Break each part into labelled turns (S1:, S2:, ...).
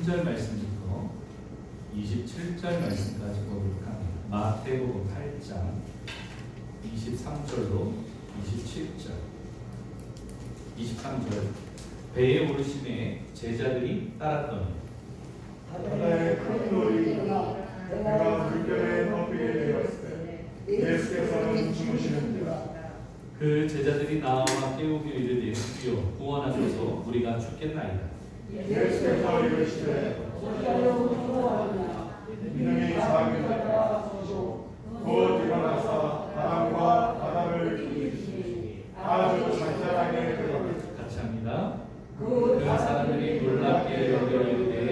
S1: 3절 말씀부터 27절 말씀까지 보도록 합니다. 마태복음 8장 23절로 27절. 23절. 배에 오르심에 제자들이 따랐더니
S2: 바다에 큰 돌이 일어나 배가 물결에 덮이게 되었을 때 예수께서는 주무시는지라.
S1: 그 제자들이 나와 깨우며 이르되 주여 구원하소서 우리가 죽겠나이다.
S2: 예수께서 이르시되 이놈이 자기가 서시고 곧 일어나서 바람과 바다를 이기시니 아주 잔잔하게 들어가니.
S1: 같이 합니다. 그 사람들이 놀랍게 여겨 이르되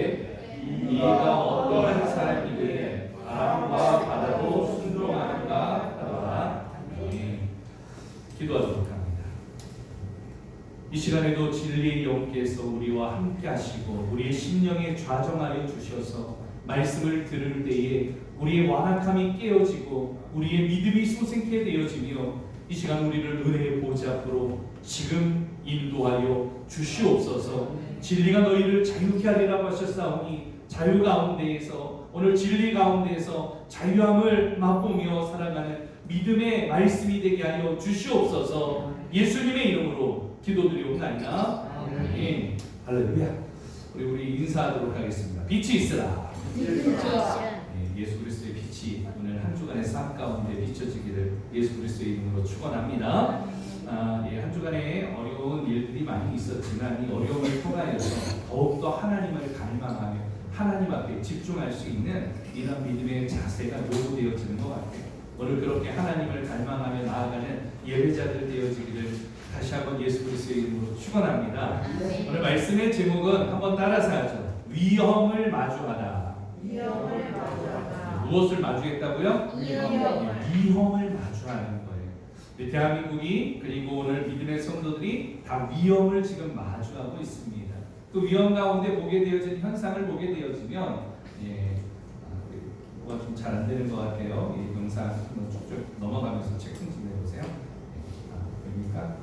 S1: 이가 어떠한 사람이기에 바람과 바다도 순종하는가 하더라. 기도하도록 합니다. 이 시간에도 진리의 영께서 우리와 함께 하시고 우리의 심령에 좌정하여 주셔서 말씀을 들을 때에 우리의 완악함이 깨어지고 우리의 믿음이 솟게 되어지며 이 시간 우리를 은혜의 보좌 앞으로 지금 인도하여 주시옵소서. 진리가 너희를 자유케 하리라고 하셨사오니 자유 가운데에서 오늘 진리 가운데에서 자유함을 맛보며 살아가는 믿음의 말씀이 되게 하여 주시옵소서. 예수님의 이름으로 기도드리옵나이다. 아멘. 할렐루야. 우리 인사하도록 하겠습니다. 빛이 있으라. 예수 그리스도의 빛이 오늘 한 주간의 삶 가운데 비춰지기를 예수 그리스도의 이름으로 축원합니다. 한 주간에 어려운 일들이 많이 있었지만 이 어려움을 통하여서 더욱더 하나님을 갈망하며 하나님 앞에 집중할 수 있는 이런 믿음의 자세가 요구되어지는 것 같아요. 오늘 그렇게 하나님을 갈망하며 나아가는 예배자들 되어지기를 다시 한번 예수 그리스도의 이름으로 축원합니다. 오늘 말씀의 제목은 한번 따라서 하죠. 위험을 마주하다.
S3: 위험을 마주하다.
S1: 무엇을 마주했다고요? 위험을 마주하는 거예요. 대한민국이 그리고 오늘 믿음의 성도들이 다 위험을 지금 마주하고 있습니다. 그 위험 가운데 보게 되어진 현상을 보게 되어지면 뭐가 좀 잘 안 되는 것 같아요. 이 영상 쭉쭉 넘어가면서 체킹 좀 해보세요. 됩니까?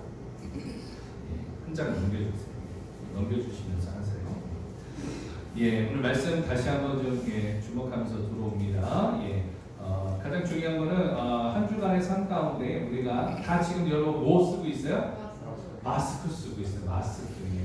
S1: 한 장 넘겨주세요. 넘겨주시면서 하세요. 오늘 말씀 다시 한번 좀 주목하면서 들어옵니다. 가장 중요한 거는 한 주간의 삶 가운데 우리가 다 지금 여러분 뭐 쓰고 있어요? 마스크 쓰고 있어요.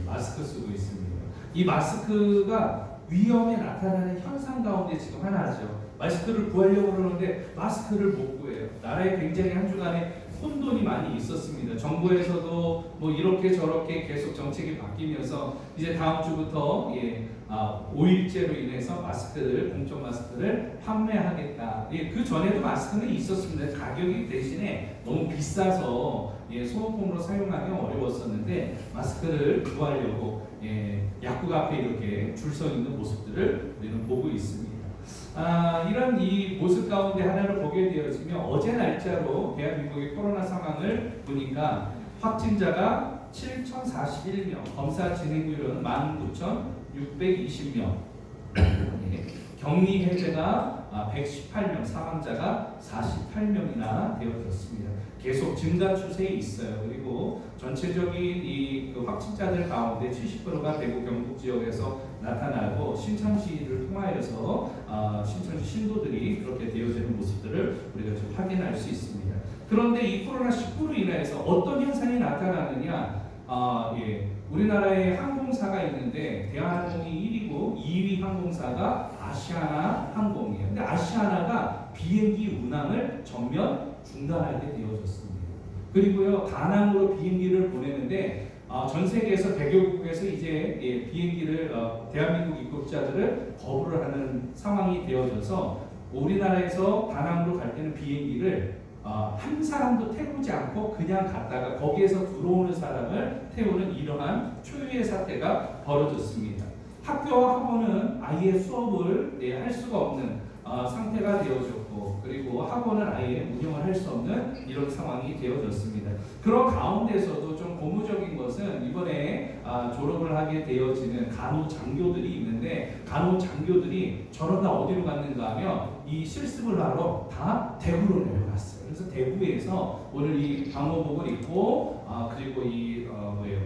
S1: 마스크 쓰고 있습니다. 이 마스크가 위험에 나타나는 현상 가운데 지금 하나죠. 마스크를 구하려고 그러는데 마스크를 못 구해요. 나라에 굉장히 한 주간에 혼돈이 많이 있었습니다. 정부에서도 뭐 이렇게 저렇게 계속 정책이 바뀌면서 이제 다음 주부터 5일째로 인해서 마스크를 공적 마스크를 판매하겠다. 그 전에도 마스크는 있었습니다. 가격이 대신에 너무 비싸서 소모품으로 사용하기 어려웠었는데 마스크를 구하려고 약국 앞에 이렇게 줄 서 있는 모습들을 우리는 보고 있습니다. 이런 이 모습 가운데 하나를 보게 되어지면 어제 날짜로 대한민국의 코로나 상황을 보니까 확진자가 7,041명, 검사 진행률은 19,620명, 격리 해제가 118명, 사망자가 48명이나 되어졌습니다. 계속 증가 추세에 있어요. 그리고 전체적인 그 확진자들 가운데 70%가 대구 경북 지역에서 나타나고 신천시를 통하여서 신천시 신도들이 그렇게 되어지는 모습들을 우리가 좀 확인할 수 있습니다. 그런데 이 코로나19로 인해서 어떤 현상이 나타나느냐? 우리나라에 항공사가 있는데 대한항공이 1위고 2위 항공사가 아시아나 항공이에요. 근데 아시아나가 비행기 운항을 전면 중단하게 되어졌습니다. 그리고요 다낭으로 비행기를 보내는데 전 세계에서 100여 국에서 이제 비행기를 대한민국 입국자들을 거부를 하는 상황이 되어져서 우리나라에서 다낭으로 갈 때는 비행기를 한 사람도 태우지 않고 그냥 갔다가 거기에서 들어오는 사람을 태우는 이러한 초유의 사태가 벌어졌습니다. 학교와 학원은 아예 수업을 할 수가 없는 상태가 되어졌고 그리고 학원은 아예 운영을 할 수 없는 이런 상황이 되어졌습니다. 그런 가운데서도 좀 고무적인 것은 이번에 졸업을 하게 되어지는 간호장교들이 있는데 간호장교들이 저런 다 어디로 갔는가 하면 이 실습을 하러 다 대구로 내려갔어요. 그래서 대구에서 오늘 이 방호복을 입고 그리고 이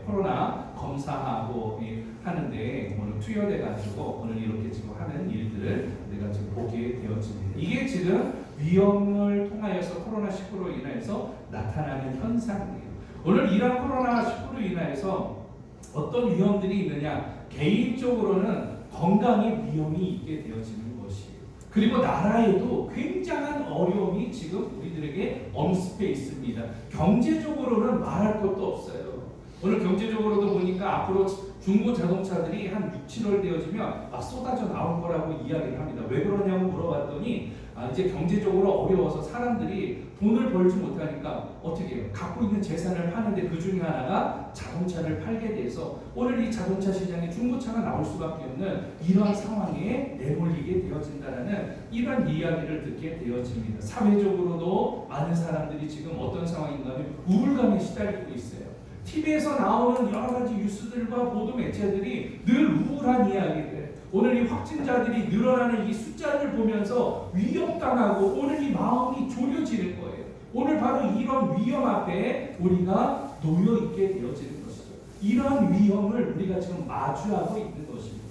S1: 코로나 검사하고 하는데 오늘 투여돼가지고 오늘 이렇게 지금 하는 일들을 내가 지금 보게 되어집니다. 이게 지금 위험을 통하여서 코로나19로 인해서 나타나는 현상이에요. 오늘 이러한 코로나19로 인해서 어떤 위험들이 있느냐? 개인적으로는 건강에 위험이 있게 되어지는 것이에요. 그리고 나라에도 굉장한 어려움이 지금 우리들에게 엄습해 있습니다. 경제적으로는 말할 것도 없어요. 오늘 경제적으로도 보니까 앞으로 중고 자동차들이 한 6, 7월 되어지면 막 쏟아져 나올 거라고 이야기를 합니다. 왜 그러냐고 물어봤더니 이제 경제적으로 어려워서 사람들이 돈을 벌지 못하니까 어떻게 해요? 갖고 있는 재산을 파는데 그 중에 하나가 자동차를 팔게 돼서 오늘 이 자동차 시장에 중고차가 나올 수밖에 없는 이러한 상황에 내몰리게 되어진다는 이런 이야기를 듣게 되어집니다. 사회적으로도 많은 사람들이 지금 어떤 상황인가 하면 우울감에 시달리고 있어요. TV에서 나오는 여러 가지 뉴스들과 보도 매체들이 늘 우울한 이야기들, 오늘 이 확진자들이 늘어나는 이 숫자를 보면서 위협당하고 오늘 이 마음이 졸여지는 거예요. 오늘 바로 이런 위험 앞에 우리가 놓여 있게 되어지는 것이죠. 이런 위험을 우리가 지금 마주하고 있는 것입니다.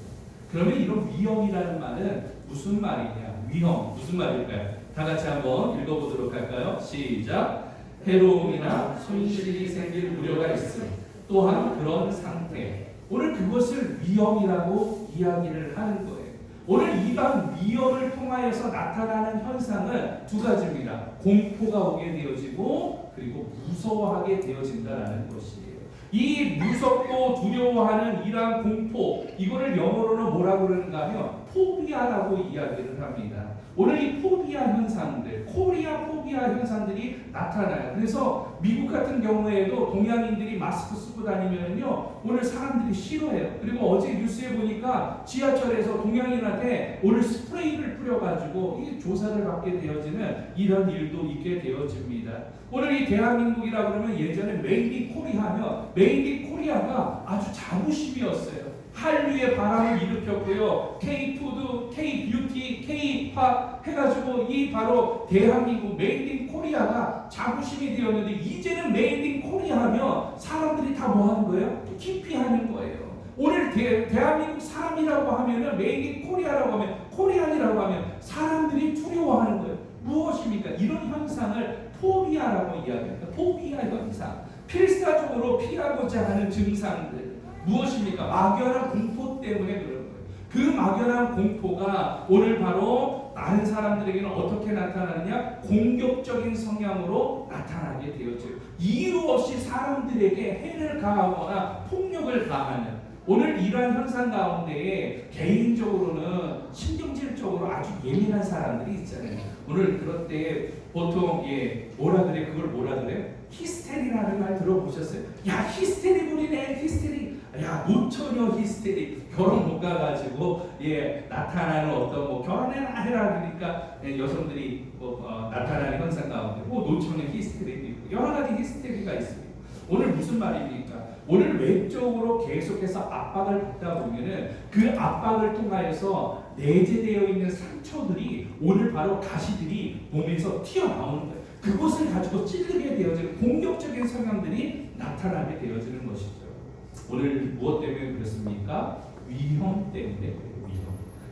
S1: 그러면 이런 위험이라는 말은 무슨 말이냐? 위험 무슨 말일까요? 다 같이 한번 읽어보도록 할까요? 시작. 해로움이나 손실이 생길 우려가 있음. 또한 그런 상태. 오늘 그것을 위험이라고 이야기를 하는 거예요. 오늘 이러한 위험을 통하여서 나타나는 현상은 두 가지입니다. 공포가 오게 되어지고 그리고 무서워하게 되어진다는 것이에요. 이 무섭고 두려워하는 이러한 공포, 이거를 영어로는 뭐라고 그러는가 하면 포비아라고 이야기를 합니다. 오늘 이 포비아 현상들, 코리아 포비아 현상들이 나타나요. 그래서 미국 같은 경우에도 동양인들이 마스크 쓰고 다니면요, 오늘 사람들이 싫어해요. 그리고 어제 뉴스에 보니까 지하철에서 동양인한테 오늘 스프레이를 뿌려가지고 이 조사를 받게 되어지는 이런 일도 있게 되어집니다. 오늘 이 대한민국이라 그러면 예전에 메이드 인 코리아 하면 메이드 인 코리아가 아주 자부심이었어요. 한류의 바람을 일으켰고요. K-푸드, K-뷰티, K-팝 해가지고 이 바로 대한민국 메이드 인 코리아가 자부심이 되었는데 이제는 메이드 인 코리아 하면 사람들이 다 뭐 하는 거예요? 기피하는 거예요. 오늘 대한민국 사람이라고 하면은 메이드 인 코리아라고 하면 코리안이라고 하면 사람들이 두려워하는 거예요. 무엇입니까? 이런 현상을 포비아라고 이야기합니다. 포비아 현상. 필사적으로 피하고자 하는 증상들. 무엇입니까? 막연한 공포 때문에 그런 거예요. 그 막연한 공포가 오늘 바로 많은 사람들에게는 어떻게 나타나느냐? 공격적인 성향으로 나타나게 되었죠. 이유 없이 사람들에게 해를 가하거나 폭력을 가하는 오늘 이러한 현상 가운데에 개인적으로는 신경질적으로 아주 예민한 사람들이 있잖아요. 오늘 그럴 때 보통 뭐라 그래? 그걸 뭐라 그래? 히스테리라는 말 들어보셨어요? 야, 히스테리 부리네, 히스테리. 야, 노처녀 히스테리. 결혼 못 가가지고 나타나는 어떤 결혼해라 해라 그러니까 여성들이 나타나는 현상 가운데 노처녀 히스테리도 있고 여러 가지 히스테리가 있습니다. 오늘 무슨 말입니까? 오늘 외적으로 계속해서 압박을 받다 보면은 그 압박을 통하여서 내재되어 있는 상처들이 오늘 바로 가시들이 몸에서 튀어나오는 거예요. 그것을 가지고 찔르게 되어지는 공격적인 성향들이 나타나게 되어지는 것이죠. 오늘 무엇 때문에 그렇습니까? 위험 때문에 그래요. 위험.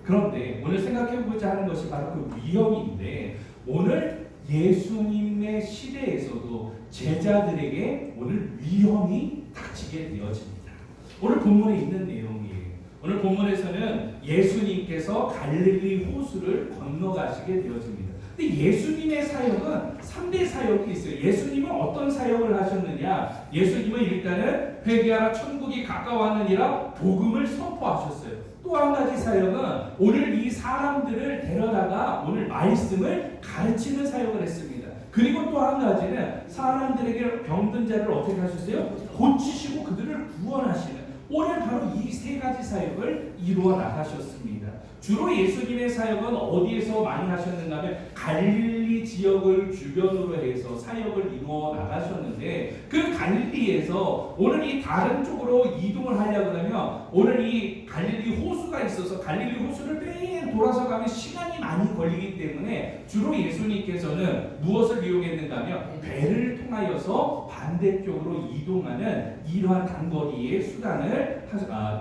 S1: 그런데 오늘 생각해보자 하는 것이 바로 그 위험인데 오늘 예수님의 시대에서도 제자들에게 오늘 위험이 닥치게 되어집니다. 오늘 본문에 있는 내용이에요. 오늘 본문에서는 예수님께서 갈릴리 호수를 건너가시게 되어집니다. 근데 예수님의 사역은 3대 사역이 있어요. 예수님은 어떤 사역을 하셨느냐? 예수님은 일단은 회개하라 천국이 가까웠느니라 복음을 선포하셨어요. 또 한 가지 사역은 오늘 이 사람들을 데려다가 오늘 말씀을 가르치는 사역을 했습니다. 그리고 또 한 가지는 사람들에게 병든 자를 어떻게 하셨어요? 고치시고 그들을 구원하시는 오늘 바로 이 세 가지 사역을 이루어 나가셨습니다. 주로 예수님의 사역은 어디에서 많이 하셨는가 하면 갈릴리 갈릴리 지역을 주변으로 해서 사역을 이루어 나가셨는데 그 갈릴리에서 오늘 이 다른 쪽으로 이동을 하려고 하면 오늘 이 갈릴리 호수가 있어서 갈릴리 호수를 매일 돌아서 가면 시간이 많이 걸리기 때문에 주로 예수님께서는 무엇을 이용했는가 하면 배를 통하여서 반대쪽으로 이동하는 이러한 단거리의 수단을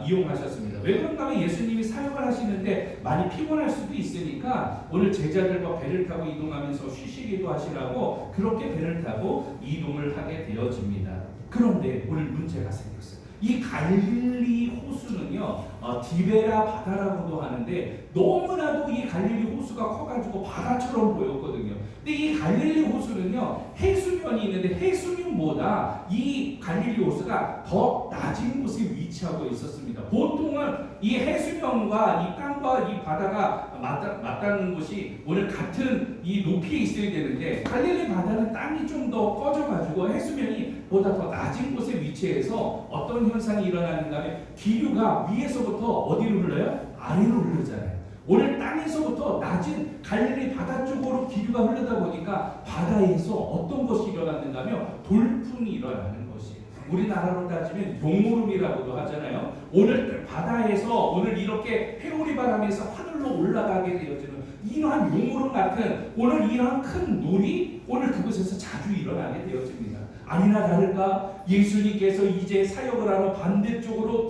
S1: 이용하셨습니다. 왜 그런가 하면 예수님이 사역을 하시는데 많이 피곤할 수도 있으니까 오늘 제자들과 배를 타고 이동하면서 쉬시기도 하시라고 그렇게 배를 타고 이동을 하게 되어집니다. 그런데 오늘 문제가 생겼어요. 이 갈릴리 호수는요, 디베라 바다라고도 하는데 너무나도 이 갈릴리 호수가 커가지고 바다처럼 보였거든요. 근데 이 갈릴리 호수는요, 해수면이 있는데 해수면보다 이 갈릴리 호수가 더 낮은 곳에 위치하고 있었습니다. 보통은 이 해수면과 이 땅과 이 바다가 맞닿는 곳이 오늘 같은 이 높이에 있어야 되는데 갈릴리 바다는 땅이 좀 더 꺼져가지고 해수면이 보다 더 낮은 곳에 위치해서 어떤 현상이 일어나는가 하면 기류가 위에서부터 어디로 흘러요? 아래로 흐르잖아요. 오늘 땅에서부터 낮은 갈릴리 바다 쪽으로 기류가 흐르다 보니까 바다에서 어떤 것이 일어났는가 하면 돌풍이 일어나는 것이에요. 우리나라로 따지면 용오름이라고도 하잖아요. 오늘 바다에서 오늘 이렇게 회오리 바람에서 하늘로 올라가게 되어지는 이러한 용오름 같은 오늘 이러한 큰 놀이 오늘 그곳에서 자주 일어나게 되어집니다. 아니나 다를까 예수님께서 이제 사역을 하러 반대쪽으로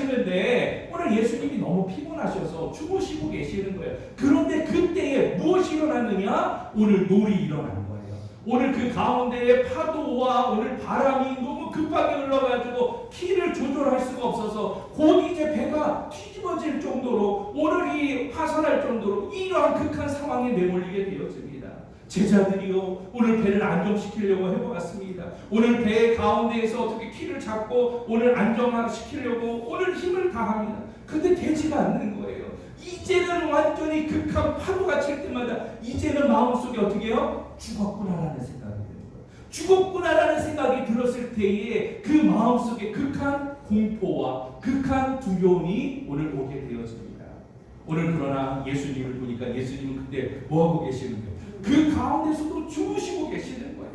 S1: 건너가시는데 오늘 예수님이 너무 피곤하셔서 주무시고 계시는 거예요. 그런데 그때에 무엇이 일어났느냐? 오늘 놀이 일어난 거예요. 오늘 그 가운데에 파도와 오늘 바람이 너무 급하게 흘러가지고 키를 조절할 수가 없어서 곧 이제 배가 뒤집어질 정도로 오늘 이 파산할 정도로 이러한 극한 상황에 내몰리게 되었습니다. 제자들이요 오늘 배를 안정시키려고 해보았습니다. 오늘 배 가운데에서 어떻게 키를 잡고 오늘 안정시키려고 오늘 힘을 다합니다. 근데 되지가 않는 거예요. 이제는 완전히 극한 파도가 칠 때마다 이제는 마음속에 어떻게 해요? 죽었구나라는 생각이 드는 거예요. 죽었구나라는 생각이 들었을 때에 그 마음속에 극한 공포와 극한 두려움이 오늘 오게 되어집니다. 오늘 그러나 예수님을 보니까 예수님은 그때 뭐하고 계시는가요? 그 가운데서도 주무시고 계시는 거예요.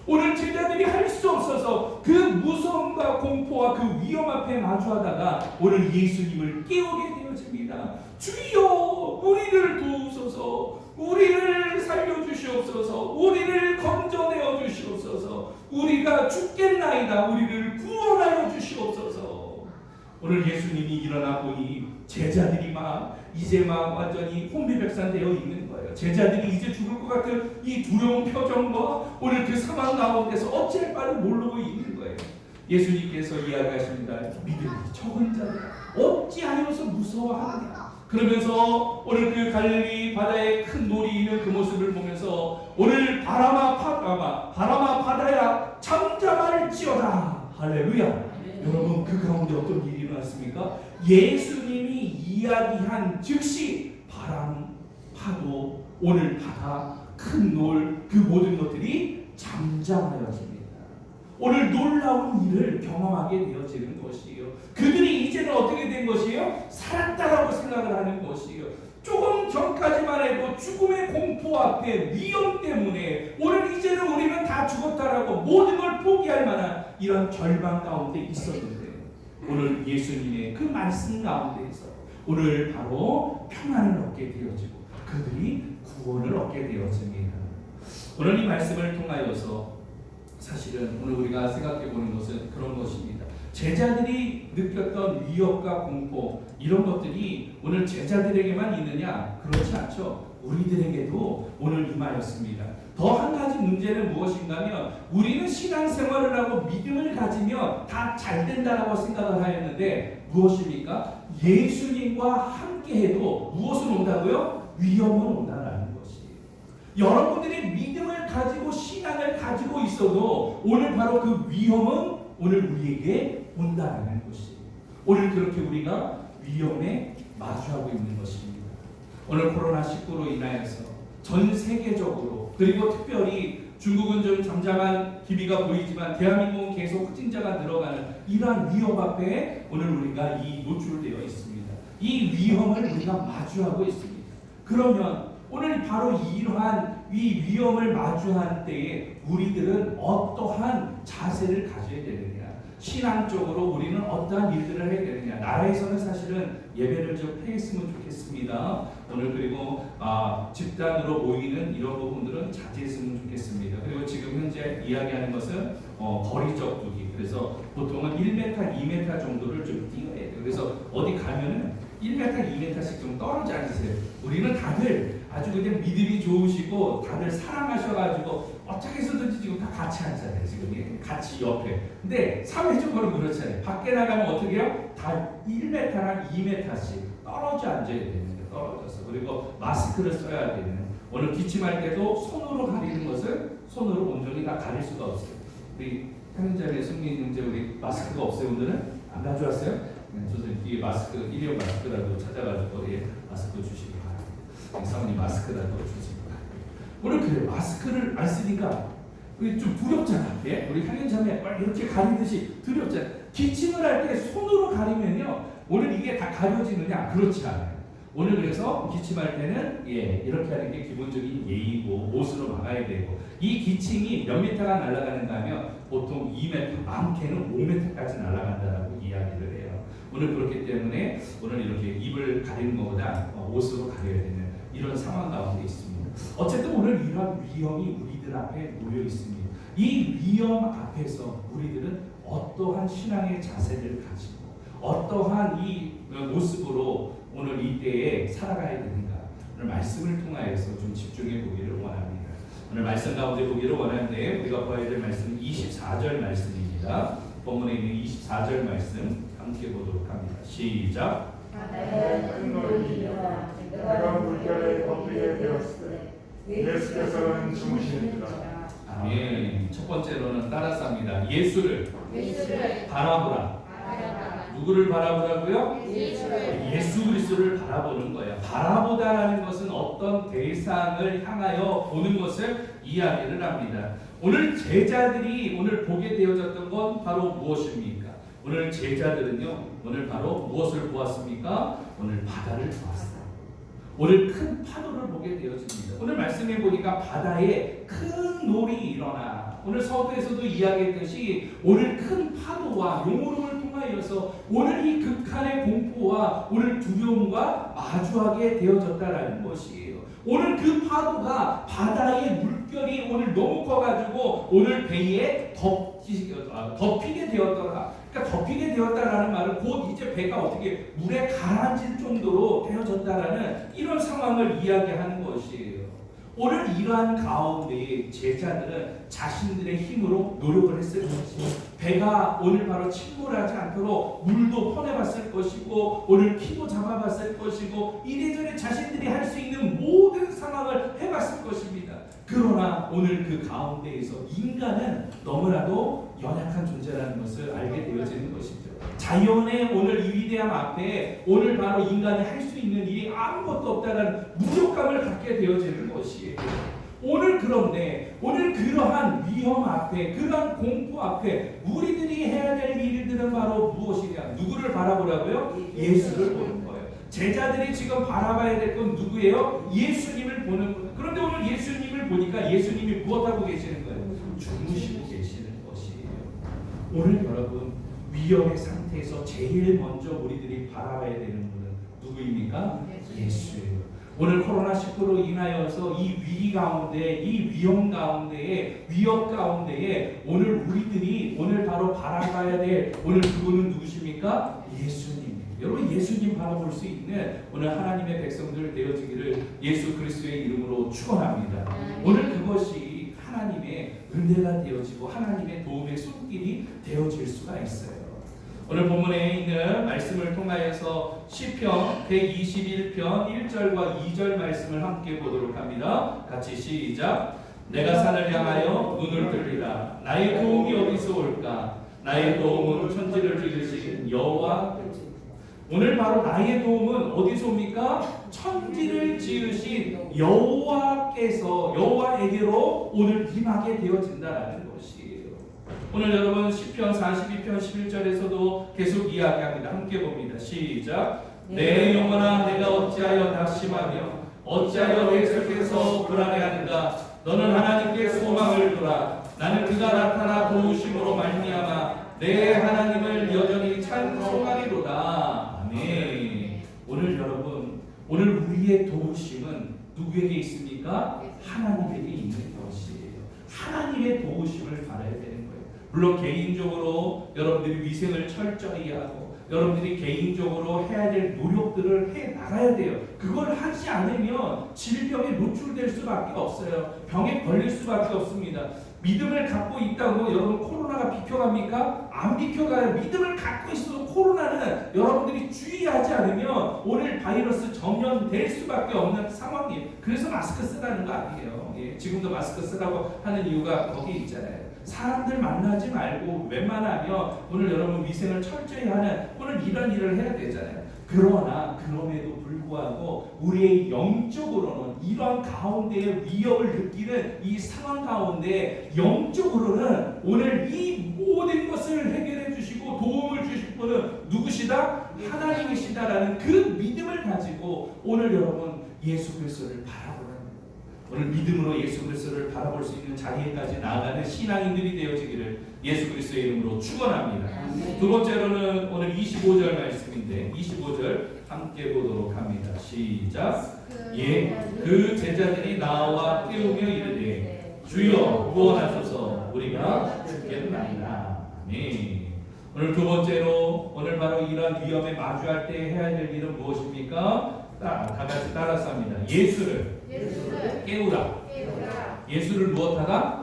S1: 오늘 제자들이 할 수 없어서 그 무서움과 공포와 그 위험 앞에 마주하다가 오늘 예수님을 깨우게 되어집니다. 주여 우리를 도우소서, 우리를 살려주시옵소서, 우리를 건져내어 주시옵소서, 우리가 죽겠나이다 우리를 구원하여 주시옵소서. 오늘 예수님이 일어나 보니 제자들이 이제 완전히 혼비백산되어 있는 거예요. 제자들이 이제 죽을 것 같은 이 두려운 표정과 오늘 그 상황 가운데서 어찌할 바를 모르고 있는 거예요. 예수님께서 이야기하십니다. 믿음이 적은 자들아 어찌하여서 무서워하느냐. 그러면서 오늘 그 갈릴리 바다에 큰 놀이 있는 그 모습을 보면서 오늘 바람아 바다야 잠잠할지어다. 할렐루야. 여러분 그 가운데 어떤 일이 일어났습니까? 예수님이 이야기한 즉시 바람, 파도, 오늘 바다, 큰 놀 그 모든 것들이 잠잠하여집니다. 오늘 놀라운 일을 경험하게 되어지는 것이에요. 그들이 이제는 어떻게 된 것이에요? 살았다라고 생각을 하는 것이에요. 조금 전까지만 해도 죽음의 공포 앞에 위험 때문에 오늘 이제는 우리는 다 죽었다라고 모든 걸 포기할 만한 이런 절망 가운데 있었는데 오늘 예수님의 그 말씀 가운데에서 오늘 바로 평안을 얻게 되어지고 그들이 구원을 얻게 되었습니다. 오늘 이 말씀을 통하여서 사실은 오늘 우리가 생각해 보는 것은 그런 것입니다. 제자들이 느꼈던 위협과 공포 이런 것들이 오늘 제자들에게만 있느냐? 그렇지 않죠. 우리들에게도 오늘 임하였습니다. 더 한 가지 문제는 무엇인가 하면 우리는 신앙생활을 하고 믿음을 가지면 다 잘 된다라고 생각을 하였는데 무엇입니까? 예수님과 함께해도 무엇은 온다고요? 위험은 온다라는 것이에요. 여러분들이 믿음을 가지고 신앙을 가지고 있어도 오늘 바로 그 위험은 오늘 우리에게 온다라는 것이에요. 오늘 그렇게 우리가 위험에 마주하고 있는 것입니다. 오늘 코로나19로 인하여서 전 세계적으로 그리고 특별히 중국은 좀 잠잠한 기미가 보이지만 대한민국은 계속 확진자가 늘어가는 이러한 위험 앞에 오늘 우리가 노출되어 있습니다. 이 위험을 우리가 마주하고 있습니다. 그러면 오늘 바로 이러한 이 위험을 마주한 때에 우리들은 어떠한 자세를 가져야 되느냐? 신앙적으로 우리는 어떠한 일들을 해야 되느냐? 나라에서는 사실은 예배를 좀 폐했으면 좋겠습니다. 오늘 그리고 집단으로 모이는 이런 부분들은 자제했으면 좋겠습니다. 그리고 지금 현재 이야기하는 것은 거리적 두기. 그래서 보통은 1m, 2m 정도를 좀 뛰어야 돼요. 그래서 어디 가면은 1m, 2m씩 좀 떨어져 앉으세요. 우리는 다들 아주 그냥 믿음이 좋으시고 다들 사랑하셔가지고 어떻게 해서든지 지금 다 같이 앉잖아요. 지금 같이 옆에. 근데 사회적으로 그렇잖아요. 밖에 나가면 어떻게 해요? 다 1m랑 2m씩 떨어져 앉아야 됩니다. 떨어져서. 그리고 마스크를 써야 되는. 오늘 기침할 때도 손으로 가리는 것을 손으로 온전히 다 가릴 수가 없어요. 우리 현장에 승민 형제 우리 마스크가 없어요. 오늘은 안 가져왔어요? 저는 뒤에 마스크, 일회용 마스크라도 찾아가지고 마스크 주시기 바랍니다. 사모님 마스크라도 주시기 바랍니다. 오늘 그래 마스크를 안 쓰니까 좀 두렵잖아. 예? 우리 한인자매 이렇게 가리듯이 두렵잖아. 기침을 할 때 손으로 가리면요, 오늘 이게 다 가려지느냐? 그렇지 않아요. 오늘 그래서 기침할 때는 이렇게 하는 게 기본적인 예의고 옷으로 막아야 되고, 이 기침이 몇 미터가 날아가는가 하면 보통 2m, 많게는 5m까지 날아간다라고 이야기를 해요. 오늘 그렇기 때문에 오늘 이렇게 입을 가리는 것보다 옷으로 가려야 되는 이런 상황 가운데 있습니다. 어쨌든 오늘 이런 위험이 우리들 앞에 놓여 있습니다. 이 위험 앞에서 우리들은 어떠한 신앙의 자세를 가지고 어떠한 이 모습으로 오늘 이때에 살아가야 되는가, 오늘 말씀을 통하여서 좀 집중해 보기를 원합니다. 오늘 말씀 가운데 보기를 원하는데 우리가 봐야 될 말씀은 24절 말씀입니다. 본문에 있는 24절 말씀 함께 보도록 합니다. 시작.
S2: 내가 물결에 덮이게 되었을 때 예수께서는 주무시니라.
S1: 아멘. 첫 번째로는 따라서 합니다. 예수를 바라보라. 누구를 바라보라고요? 예수 그리스도를 바라보는 거예요. 바라보다라는 것은 어떤 대상을 향하여 보는 것을 이야기를 합니다. 오늘 제자들이 오늘 보게 되어졌던 건 바로 무엇입니까? 오늘 제자들은요, 오늘 바로 무엇을 보았습니까? 오늘 바다를 보았어요. 오늘 큰 파도를 보게 되어집니다. 오늘 말씀해 보니까 바다에 큰 놀이 일어나. 오늘 서두에서도 이야기했듯이 오늘 큰 파도와 용오름을 통하여서 오늘 이 극한의 공포와 오늘 두려움과 마주하게 되어졌다라는 것이에요. 오늘 그 파도가 바다의 물결이 오늘 너무 커가지고 오늘 배에 덮이게 되었더라. 그러니까 덮이게 되었다라는 말은 곧 이제 배가 어떻게 물에 가라앉을 정도로 되어졌다라는 이런 상황을 이야기하는 것이에요. 오늘 이러한 가운데 제자들은 자신들의 힘으로 노력을 했을 것이고, 배가 오늘 바로 침몰하지 않도록 물도 퍼내봤을 것이고, 오늘 키도 잡아봤을 것이고, 이래저래 자신들이 할 수 있는 모든 상황을 해봤을 것입니다. 그러나 오늘 그 가운데에서 인간은 너무나도 연약한 존재라는 것을 알게 되어지는 것이죠. 자연의 오늘 이 위대함 앞에 오늘 바로 인간이 할 수 있는 일이 아무것도 없다는 무력감을 갖게 되어지는 것이에요. 오늘 그런데 오늘 그러한 위험 앞에, 그러한 공포 앞에 우리들이 해야 될 일들은 바로 무엇이냐? 누구를 바라보라고요? 예수를 보는 거예요. 제자들이 지금 바라봐야 될 건 누구예요? 예수님을 보는 거예요. 그런데 오늘 예수님을 보니까 예수님이 무엇하고 계시는 거예요? 주무시고 계시는 것이에요. 오늘 여러분 위험의 상태에서 제일 먼저 우리들이 바라봐야 되는 분은 누구입니까? 예수예요. 오늘 코로나19로 인하여서 이 위기 가운데, 이 위험 가운데에, 위협 가운데에 오늘 우리들이 오늘 바로 바라봐야 될 오늘 그분은 누구십니까? 예수님. 여러분 예수님 바라볼 수 있는 오늘 하나님의 백성들 되어지기를 예수 그리스도의 이름으로 축원합니다. 오늘 그것이 하나님의 은혜가 되어지고 하나님의 도움의 손길이 되어질 수가 있어요. 오늘 본문에 있는 말씀을 통하여서 시편 121편 1절과 2절 말씀을 함께 보도록 합니다. 같이 시작. 내가 산을 향하여 눈을 들리라. 나의 도움이 어디서 올까? 나의 도움은 천지를 지으신 여호와. 오늘 바로 나의 도움은 어디서 옵니까? 천지를 지으신 여호와께서, 여호와에게로 오늘 임하게 되어진다라는 것이에요. 오늘 여러분 시편 42편 11절에서도 계속 이야기합니다. 함께 봅니다. 시작. 내 영혼아 내가 어찌하여 낙심하며 어찌하여 계속해서 불안해하는가? 너는 하나님께 소망을 두라. 나는 그가 나타나 도우심으로 말미암아 내 하나님을 여전히 찬송하리로다. 아멘. 오늘 여러분, 오늘 우리의 도우심은 누구에게 있습니까? 하나님에게 있는 것이에요. 하나님의 도우심을 받아야 되는 거예요. 물론 개인적으로 여러분들이 위생을 철저히 하고 여러분들이 개인적으로 해야 될 노력들을 해 나가야 돼요. 그걸 하지 않으면 질병에 노출될 수밖에 없어요. 병에 걸릴 수밖에 없습니다. 믿음을 갖고 있다고 여러분 코로나가 비켜갑니까? 안 비켜가요. 믿음을 갖고 있어도 코로나는 여러분들이 주의하지 않으면 오늘 바이러스 전염될 수밖에 없는 상황이에요. 그래서 마스크 쓰라는 거 아니에요. 예, 지금도 마스크 쓰라고 하는 이유가 거기 있잖아요. 사람들 만나지 말고 웬만하면 오늘 여러분 위생을 철저히 하는 오늘 이런 일을 해야 되잖아요. 그러나 그럼에도 불구하고 우리의 영적으로는 이러한 가운데의 위협을 느끼는 이 상황 가운데 영적으로는 오늘 이 모든 것을 해결해 주시고 도움을 주실 분은 누구시다? 하나님이시다라는 그 믿음을 가지고 오늘 여러분 예수 그리스도를 바라보는 오늘 믿음으로 예수 그리스도를 바라볼 수 있는 자리에까지 나아가는 신앙인들이 되어지기를 예수 그리스도의 이름으로 축원합니다. 두 번째로는 오늘 25절 말씀인데 25절 함께 보도록 합니다. 시작. 예, 그 제자들이 나와 깨우며 이르되 주여 구원하소서 우리가 죽겠나이다. 아멘. 오늘 두 번째로 오늘 바로 이러한 위험에 마주할 때 해야 될 일은 무엇입니까? 다 같이 따라서 합니다. 예수를 깨우라. 예수를 무엇하다?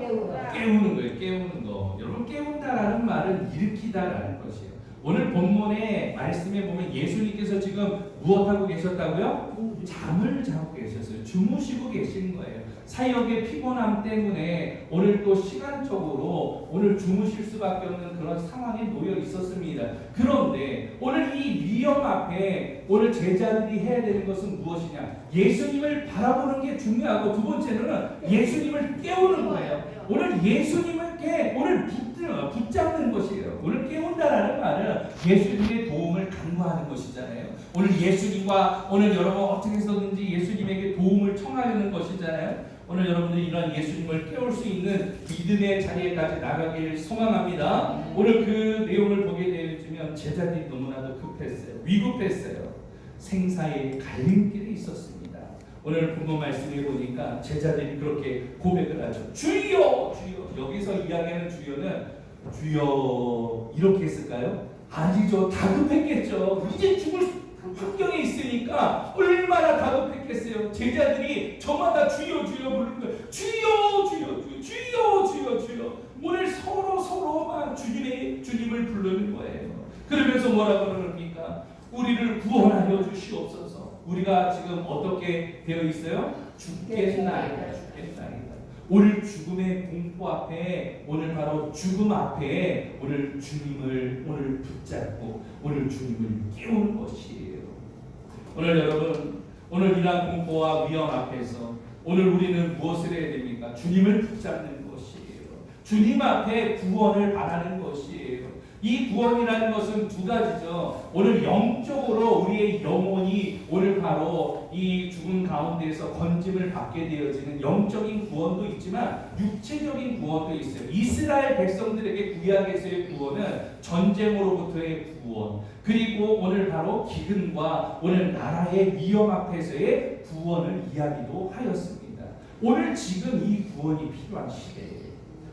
S1: 깨우는 거예요. 깨우는 거. 여러분 깨운다라는 말은 일으키다라는 것이에요. 오늘 본문의 말씀에 보면 예수님께서 지금 무엇하고 계셨다고요? 잠을 자고 계셨어요. 주무시고 계신 거예요. 사역의 피곤함 때문에 오늘 또 시간적으로 오늘 주무실 수밖에 없는 그런 상황에 놓여 있었습니다. 그런데 오늘 이 위험 앞에 오늘 제자들이 해야 되는 것은 무엇이냐? 예수님을 바라보는 게 중요하고 두 번째는 예수님을 깨우는 거예요. 오늘 예수님께 오늘 붙잡는 것이에요. 오늘 깨운다라는 말은 예수님의 도움을 간구하는 것이잖아요. 오늘 예수님과 오늘 여러분 어떻게 해서든지 예수님에게 도움을 청하려는 것이잖아요. 오늘 여러분들이 이런 예수님을 깨울 수 있는 믿음의 자리에까지 나가길 소망합니다. 오늘 그 내용을 보게 되면 제자들이 너무나도 급했어요. 위급했어요. 생사의 갈림길이 있었습니다. 오늘 본문 말씀에 보니까 제자들이 그렇게 고백을 하죠. 주여! 주여! 여기서 이야기하는 주여는 주여 이렇게 했을까요? 아니죠. 다급했겠죠. 이제 죽을 환경에 있으니까 얼마나 다급했겠어요. 제자들이 저마다 주여 주여 부르는 거예요. 주여 주여 주여 주여 주여 주여. 오늘 서로만 주님을 부르는 거예요. 그러면서 뭐라고 그럽니까? 우리를 구원하여 주시옵소서. 우리가 지금 어떻게 되어 있어요? 죽겠나이다. 죽겠나이다. 오늘 죽음의 공포 앞에 오늘 바로 죽음 앞에 오늘 주님을 오늘 붙잡고 오늘 주님을 깨우는 것이에요. 오늘 여러분 오늘 이러한 공포와 위험 앞에서 오늘 우리는 무엇을 해야 됩니까? 주님을 붙잡는 것이에요. 주님 앞에 구원을 바라는 것이에요. 이 구원이라는 것은 두 가지죠. 오늘 영적으로 우리의 영혼이 오늘 바로 이 죽음 가운데에서 건짐을 받게 되어지는 영적인 구원도 있지만 육체적인 구원도 있어요. 이스라엘 백성들에게 구약에서의 구원은 전쟁으로부터의 구원, 그리고 오늘 바로 기근과 오늘 나라의 위험 앞에서의 구원을 이야기도 하였습니다. 오늘 지금 이 구원이 필요한 시대예요.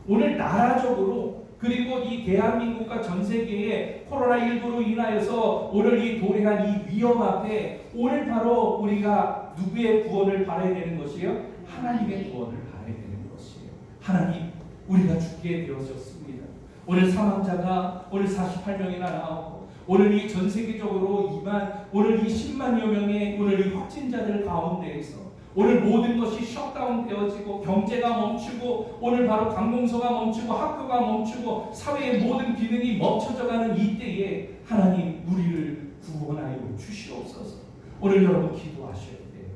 S1: 오늘 나라적으로 그리고 이 대한민국과 전 세계에 코로나19로 인하여서 오늘 이 도래한 이 위험 앞에 오늘 바로 우리가 누구의 구원을 바라야 되는 것이에요? 하나님의 구원을 바라야 되는 것이에요. 하나님, 우리가 죽게 되어졌습니다. 오늘 사망자가 오늘 48명이나 나오고 오늘 이 전 세계적으로 오늘 이 10만여 명의 오늘 이 확진자들 가운데에서 오늘 모든 것이 셧다운 되어지고 경제가 멈추고 오늘 바로 관공서가 멈추고 학교가 멈추고 사회의 모든 기능이 멈춰져가는 이때에 하나님 우리를 구원하여 주시옵소서. 오늘 여러분 기도하셔야 돼요.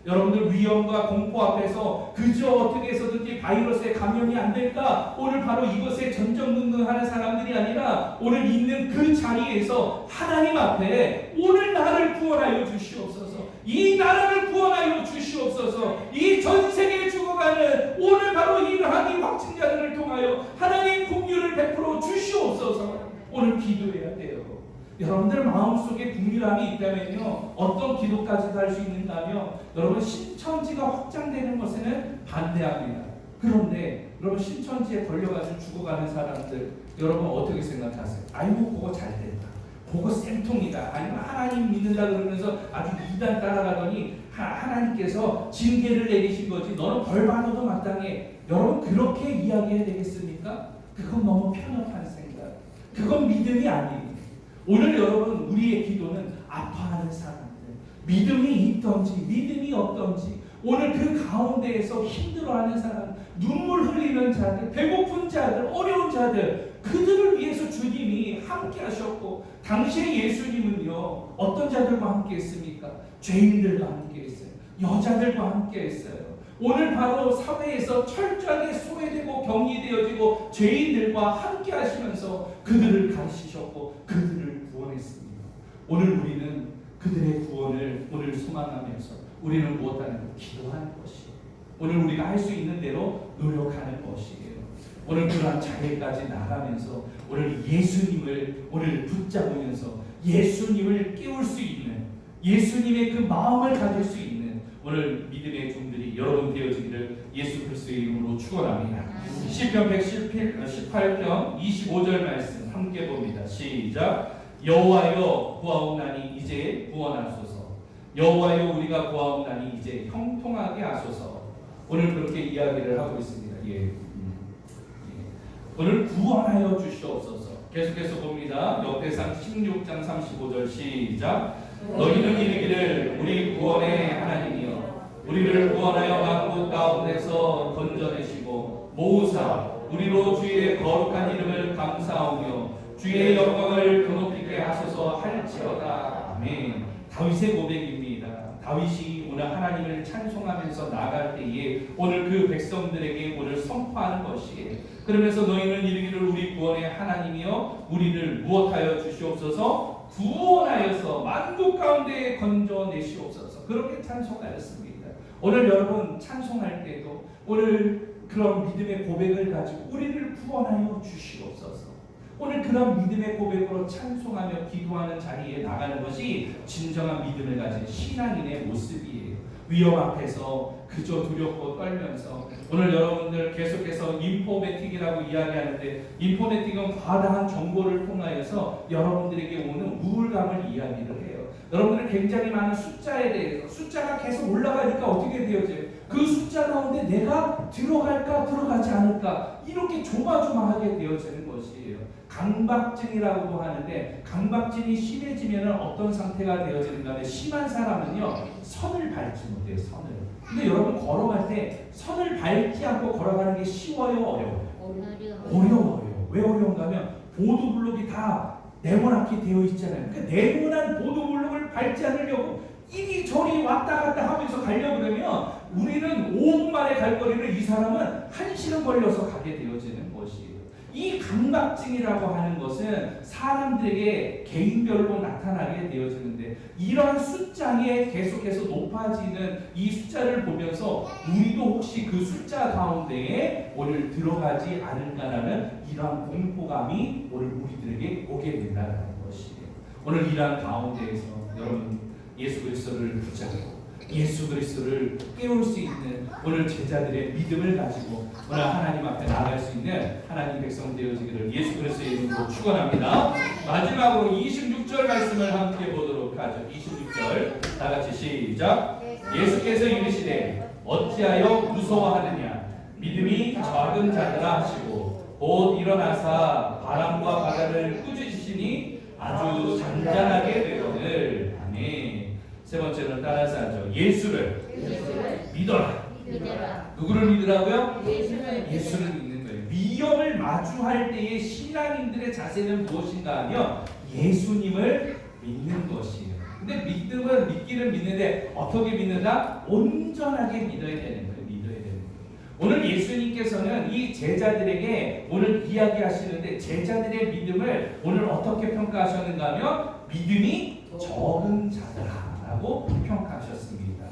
S1: 여러분들 위험과 공포 앞에서 그저 어떻게 해서든지 바이러스에 감염이 안 될까 오늘 바로 이것에 전전긍긍하는 사람들이 아니라 오늘 있는 그 자리에서 하나님 앞에 오늘 나를 구원하여 주시옵소서. 이 나라를 구원하여 주시옵소서. 이 전 세계에 죽어가는 오늘 바로 이 항의 확진자들을 통하여 하나님 긍휼을 베풀어 주시옵소서. 오늘 기도해야 돼요. 여러분들 마음속에 긍휼함이 있다면요, 어떤 기도까지도 할 수 있는가 하면, 여러분 신천지가 확장되는 것에는 반대합니다. 그런데 여러분 신천지에 걸려가지고 죽어가는 사람들, 여러분 어떻게 생각하세요? 아이고 그거 잘됐다, 그거 쌤통이다, 아니면 하나님 믿는다 그러면서 아주 이단 따라가더니 하나님께서 징계를 내리신 거지 너는 벌 받아도 마땅해. 여러분 그렇게 이야기해야 되겠습니까? 그건 너무 편협한 생각, 그건 믿음이 아니에요. 오늘 여러분 우리의 기도는 아파하는 사람들, 믿음이 있던지 믿음이 없던지, 오늘 그 가운데에서 힘들어하는 사람, 눈물 흘리는 자들, 배고픈 자들, 어려운 자들, 그들을 위해서 주님이 함께 하셨고, 당시에 예수님은요 어떤 자들과 함께 했습니까? 죄인들과 함께 했어요. 여자들과 함께 했어요. 오늘 바로 사회에서 철저하게 소외되고 격리되어지고 죄인들과 함께 하시면서 그들을 가르치셨고 그들을 구원했습니다. 오늘 우리는 그들의 구원을 오늘 소망하면서 우리는 무엇하는? 기도하는 것이에요. 오늘 우리가 할 수 있는 대로 노력하는 것이에요. 오늘 그러한 자리까지 나가면서 오늘 예수님을 오늘 붙잡으면서 예수님을 깨울 수 있는, 예수님의 그 마음을 가질 수 있는 오늘 믿음의 종들이 여러분 되어지기를 예수 그리스도의 이름으로 축원합니다. 시편 118편 25절 말씀 함께 봅니다. 시작. 여호와여 구하옵나니 이제 구원하소서. 여호와여 우리가 구하옵나니 이제 형통하게 하소서. 오늘 그렇게 이야기를 하고 있습니다. 오늘 구원하여 주시옵소서. 계속해서 봅니다. 역대상 16장 35절 시작. 너희는 이르기를 우리 구원의 하나님이여 우리를 구원하여 만국 가운데서 건져내시고 모으사 우리로 주의 거룩한 이름을 감사하며 주의 영광을 드높이게 하소서 할지어다. 아멘. 다윗의 고백입니다. 다윗이 오늘 하나님을 찬송하면서 나갈 때에 오늘 그 백성들에게 오늘 선포하는 것이에요. 그러면서 너희는 이르기를 우리 구원의 하나님이여 우리를 무엇하여 주시옵소서? 구원하여서 만국 가운데 건져내시옵소서. 그렇게 찬송하였습니다. 오늘 여러분 찬송할 때도 오늘 그런 믿음의 고백을 가지고 우리를 구원하여 주시옵소서. 오늘 그런 믿음의 고백으로 찬송하며 기도하는 자리에 나가는 것이 진정한 믿음을 가진 신앙인의 모습이에요. 위험 앞에서 그저 두렵고 떨면서, 오늘 여러분들 계속해서 인포메틱이라고 이야기하는데, 인포메틱은 과다한 정보를 통하여서 여러분들에게 오는 우울감을 이야기를 해요. 여러분들은 굉장히 많은 숫자에 대해서, 숫자가 계속 올라가니까 어떻게 되어져요? 그 숫자 가운데 내가 들어갈까 들어가지 않을까 이렇게 조마조마하게 되어지는 것이에요. 강박증이라고도 하는데, 강박증이 심해지면 어떤 상태가 되어지는가 하면, 심한 사람은요 선을 밟지 못해요. 선을. 근데 여러분 걸어갈 때 선을 밟지 않고 걸어가는 게 쉬워요, 어려워요? 어려워요. 왜 어려운가 하면 보도블록이 다 네모나게 되어 있잖아요. 그러니까 네모난 보도블록을 밟지 않으려고 이리저리 왔다 갔다 하면서 가려고 그러면 우리는 5분 만에 갈 거리를 이 사람은 1시간 걸려서 가게 되어지는 것이에요. 이 강박증이라고 하는 것은 사람들에게 개인별로 나타나게 되어지는데, 이러한 숫자에 계속해서 높아지는 이 숫자를 보면서 우리도 혹시 그 숫자 가운데에 오늘 들어가지 않을까라는 이러한 공포감이 오늘 우리들에게 오게 된다는 것이에요. 오늘 이러한 가운데에서 여러분 예수 그리스도를 붙잡고 예수 그리스도를 깨울 수 있는 오늘 제자들의 믿음을 가지고 오늘 하나님 앞에 나아갈 수 있는 하나님 백성 되어지기를 예수 그리스도의 이름으로 축원합니다. 마지막으로 26절 말씀을 함께 보도록 하죠. 26절 다 같이 시작. 예수께서 이르시되 어찌하여 무서워하느냐 믿음이 적은 자들아 하시고 곧 일어나사 바람과 바다를 꾸짖으시니 아주 잔잔하게 되거늘. 아멘. 세 번째는 따라서 하죠. 예수를 믿어라. 누구를 믿으라고요? 예수를 믿는 거예요. 위험을 마주할 때의 신앙인들의 자세는 무엇인가 하면 예수님을 믿는 것이에요. 근데 믿음은 믿기는 믿는데 어떻게 믿는다? 온전하게 믿어야 되는 거예요. 오늘 예수님께서는 이 제자들에게 오늘 이야기하시는데, 제자들의 믿음을 오늘 어떻게 평가하셨는가 하면 믿음이 적은 자들아 있다라고 평가하셨습니다.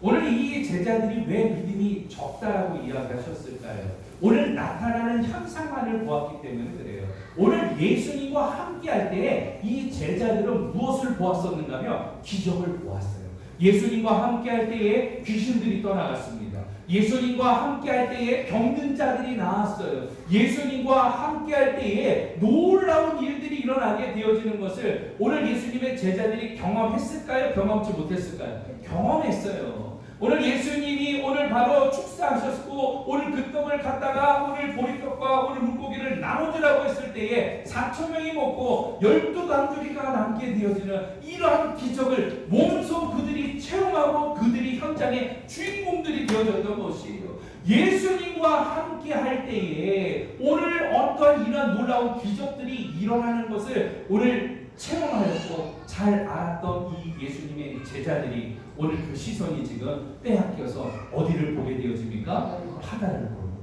S1: 오늘 이 제자들이 왜 믿음이 적다라고 이야기하셨을까요? 오늘 나타나는 현상만을 보았기 때문에 그래요. 오늘 예수님과 함께할 때 이 제자들은 무엇을 보았었는가 하면 기적을 보았어요. 예수님과 함께할 때에 귀신들이 떠나갔습니다. 예수님과 함께할 때에 병든 자들이 나았어요. 예수님과 함께할 때에 놀라운 일들이 일어나게 되어지는 것을 오늘 예수님의 제자들이 경험했을까요? 경험치 못했을까요? 경험했어요. 오늘 예수님이 오늘 바로 축사하셨고 오늘 그 떡을 갖다가 오늘 보리떡과 오늘 물고기를 나눠주라고 했을 때에 4,000명이 먹고 12강주리가 남게 되어지는 이러한 기적을 몸소 그들이 체험하고 그들이 현장의 주인공들이 되어졌던 것이에요. 예수님과 함께 할 때에 오늘 어떤 이런 놀라운 기적들이 일어나는 것을 오늘 체험하였고 잘 알았던 이 예수님의 제자들이 오늘 그 시선이 지금 빼앗겨서 어디를 보게 되어집니까? 바다를 보는 거예요.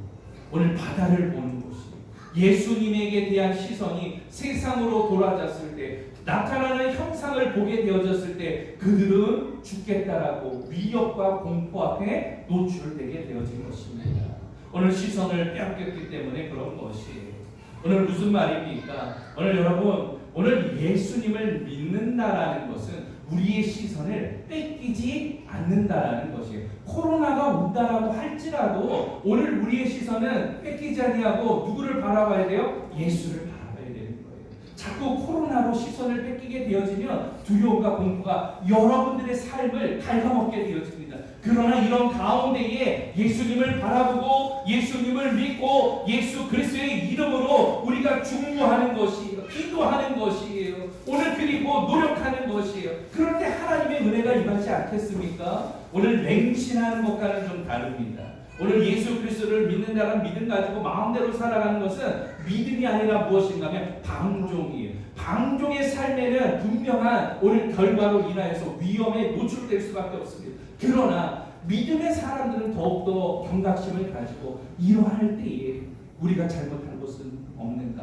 S1: 오늘 바다를 보는 것이 예수님에게 대한 시선이 세상으로 돌아졌을 때 나타나는 형상을 보게 되어졌을 때 그들은 죽겠다라고 위협과 공포 앞에 노출되게 되어진 것입니다. 오늘 시선을 빼앗겼기 때문에 그런 것이에요. 오늘 무슨 말입니까? 오늘 여러분 오늘 예수님을 믿는다라는 것은 우리의 시선을 뺏기지 않는다라는 것이에요. 코로나가 온다라고 할지라도 오늘 우리의 시선은 뺏기지 아니하고 누구를 바라봐야 돼요? 예수를 바라봐야 되는 거예요. 자꾸 코로나로 시선을 뺏기게 되어지면 두려움과 공포가 여러분들의 삶을 갉아먹게 되어집니다. 그러나 이런 가운데에 예수님을 바라보고 예수님을 믿고 예수 그리스도의 이름으로 우리가 중보하는 것이에요. 기도하는 것이에요. 오늘 그리고 노력하는 것이에요. 그럴 때 하나님의 은혜가 임하지 않겠습니까? 오늘 맹신하는 것과는 좀 다릅니다. 오늘 예수 그리스도를 믿는다는 믿음 가지고 마음대로 살아가는 것은 믿음이 아니라 무엇인가 하면 방종이에요. 방종의 삶에는 분명한 오늘 결과로 인하여서 위험에 노출될 수밖에 없습니다. 그러나 믿음의 사람들은 더욱더 경각심을 가지고 이러할 때에 우리가 잘못한 것은 없는가?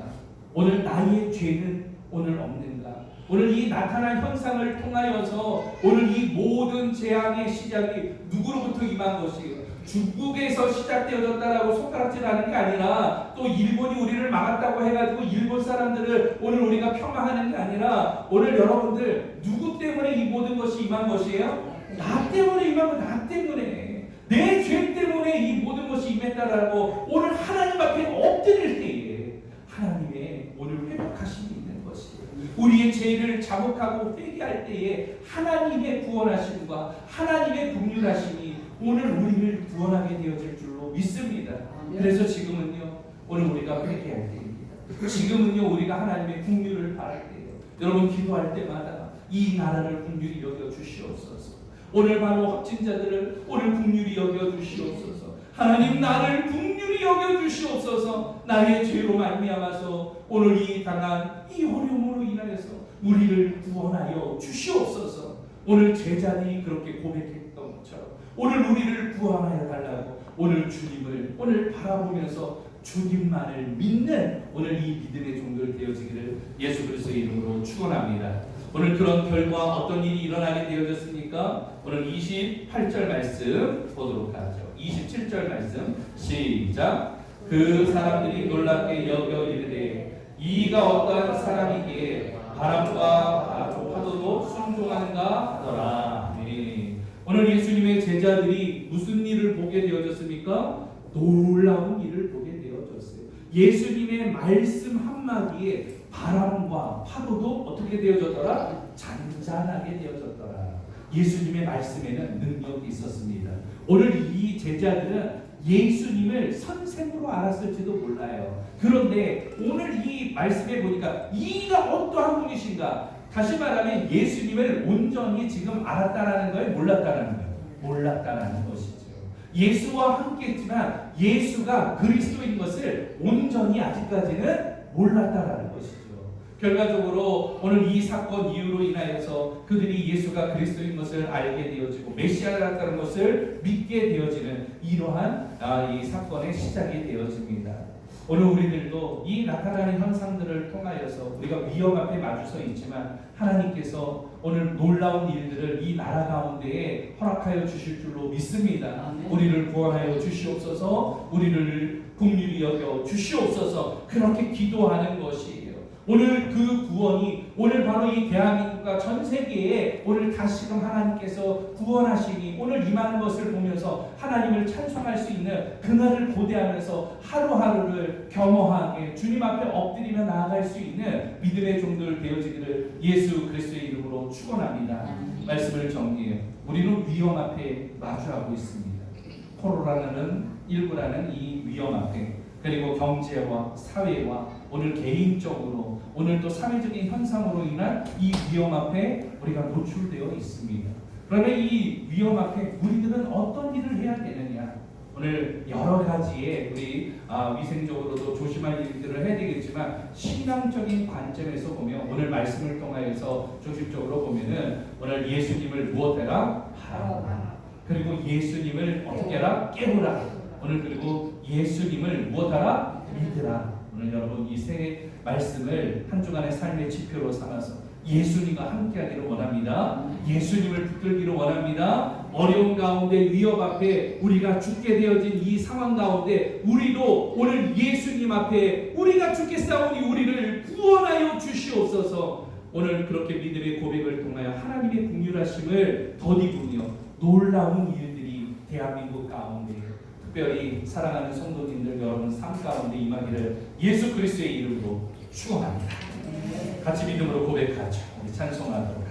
S1: 오늘 나의 죄는 오늘 없는가? 오늘 이 나타난 현상을 통하여서 오늘 이 모든 재앙의 시작이 누구로부터 임한 것이에요? 중국에서 시작되어졌다라고 손가락질하는 게 아니라 또 일본이 우리를 막았다고 해가지고 일본 사람들을 오늘 우리가 폄하하는 게 아니라 오늘 여러분들 누구 때문에 이 모든 것이 임한 것이에요? 나 때문에 임한 거, 나 때문에 내 죄 때문에 이 모든 것이 임했다라고 오늘 하나님 앞에 엎드릴 때에 하나님의 오늘 회복하심이 있는 것이에요. 우리의 죄를 자복하고 회개할 때에 하나님의 구원하심과 하나님의 긍휼하심이 오늘 우리를 구원하게 되어질 줄로 믿습니다. 그래서 지금은요 오늘 우리가 회개할 때입니다. 지금은요 우리가 하나님의 긍휼을 바랄 때예요. 여러분 기도할 때마다 이 나라를 긍휼히 여겨 주시옵소서. 오늘 바로 확진자들을 오늘 긍휼히 여겨 주시옵소서. 하나님 나를 긍휼히 여겨 주시옵소서. 나의 죄로 말미암아서 오늘 이 당한 이 어려움으로 인하여서 우리를 구원하여 주시옵소서. 오늘 제자들이 그렇게 고백했던 것처럼 오늘 우리를 구원하여 달라고 오늘 주님을 오늘 바라보면서 주님만을 믿는 오늘 이 믿음의 종들 되어지기를 예수 그리스도의 이름으로 축원합니다. 오늘 그런 결과 어떤 일이 일어나게 되어졌습니까? 오늘 28절 말씀 보도록 하죠. 27절 말씀 시작. 그 사람들이 놀랍게 여겨 이르되 이가 어떠한 사람이기에 바람과 파도도 순종하는가 하더라. 네. 오늘 예수님의 제자들이 무슨 일을 보게 되어졌습니까? 놀라운 일을 보게 되어졌어요. 예수님의 말씀 한마디에 바람과 파도도 어떻게 되어졌더라? 잔잔하게 되어졌더라. 예수님의 말씀에는 능력이 있었습니다. 오늘 이 제자들은 예수님을 선생으로 알았을지도 몰라요. 그런데 오늘 이 말씀에 보니까 이가 어떠한 분이신가? 다시 말하면 예수님을 온전히 지금 알았다라는 거예요? 몰랐다라는 거예요? 몰랐다라는 것이죠. 예수와 함께했지만 예수가 그리스도인 것을 온전히 아직까지는 몰랐다라는 것이죠. 결과적으로 오늘 이 사건 이후로 인하여서 그들이 예수가 그리스도인 것을 알게 되어지고 메시아라는 것을 믿게 되어지는 이러한 이 사건의 시작이 되어집니다. 오늘 우리들도 이 나타나는 현상들을 통하여서 우리가 위험 앞에 마주서 있지만 하나님께서 오늘 놀라운 일들을 이 나라 가운데에 허락하여 주실 줄로 믿습니다.
S3: 아멘.
S1: 우리를 구원하여 주시옵소서. 우리를 긍휼히 여겨 주시옵소서. 그렇게 기도하는 것이에요. 오늘 그 구원이 오늘 바로 이 대한민국과 전 세계에 오늘 다시금 하나님께서 구원하시니 오늘 임하는 것을 보면서 하나님을 찬송할 수 있는 그날을 고대하면서 하루하루를 겸허하게 주님 앞에 엎드리며 나아갈 수 있는 믿음의 종들 되어지기를 예수 그리스도의 이름으로 축원합니다. 말씀을 정리해요. 우리는 위험 앞에 마주하고 있습니다. 코로나라는 19라는 이 위험 앞에, 그리고 경제와 사회와 오늘 개인적으로 오늘 또 사회적인 현상으로 인한 이 위험 앞에 우리가 노출되어 있습니다. 그러면 이 위험 앞에 우리들은 어떤 일을 해야 되느냐? 오늘 여러 가지의 우리 위생적으로도 조심할 일들을 해야 되겠지만 신앙적인 관점에서 보면 오늘 말씀을 통하여서 조직적으로 보면은 오늘 예수님을 무엇해라? 하라. 그리고 예수님을 어떻게 하라? 깨우라. 오늘 그리고 예수님을 무엇하라? 믿으라. 오늘 여러분 이 세 말씀을 한 주간의 삶의 지표로 삼아서 예수님과 함께하기를 원합니다. 예수님을 붙들기를 원합니다. 어려운 가운데 위협 앞에 우리가 죽게 되어진 이 상황 가운데 우리도 오늘 예수님 앞에 우리가 죽겠사오니 우리를 구원하여 주시옵소서. 오늘 그렇게 믿음의 고백을 통하여 하나님의 긍휼하심을 덧입으며 놀라운 일들이 대한민국 가운데 특별히 사랑하는 성도님들 여러분 삶 가운데 임하기를 예수 그리스도의 이름으로 축원합니다. 같이 믿음으로 고백하죠. 우리 찬송하도록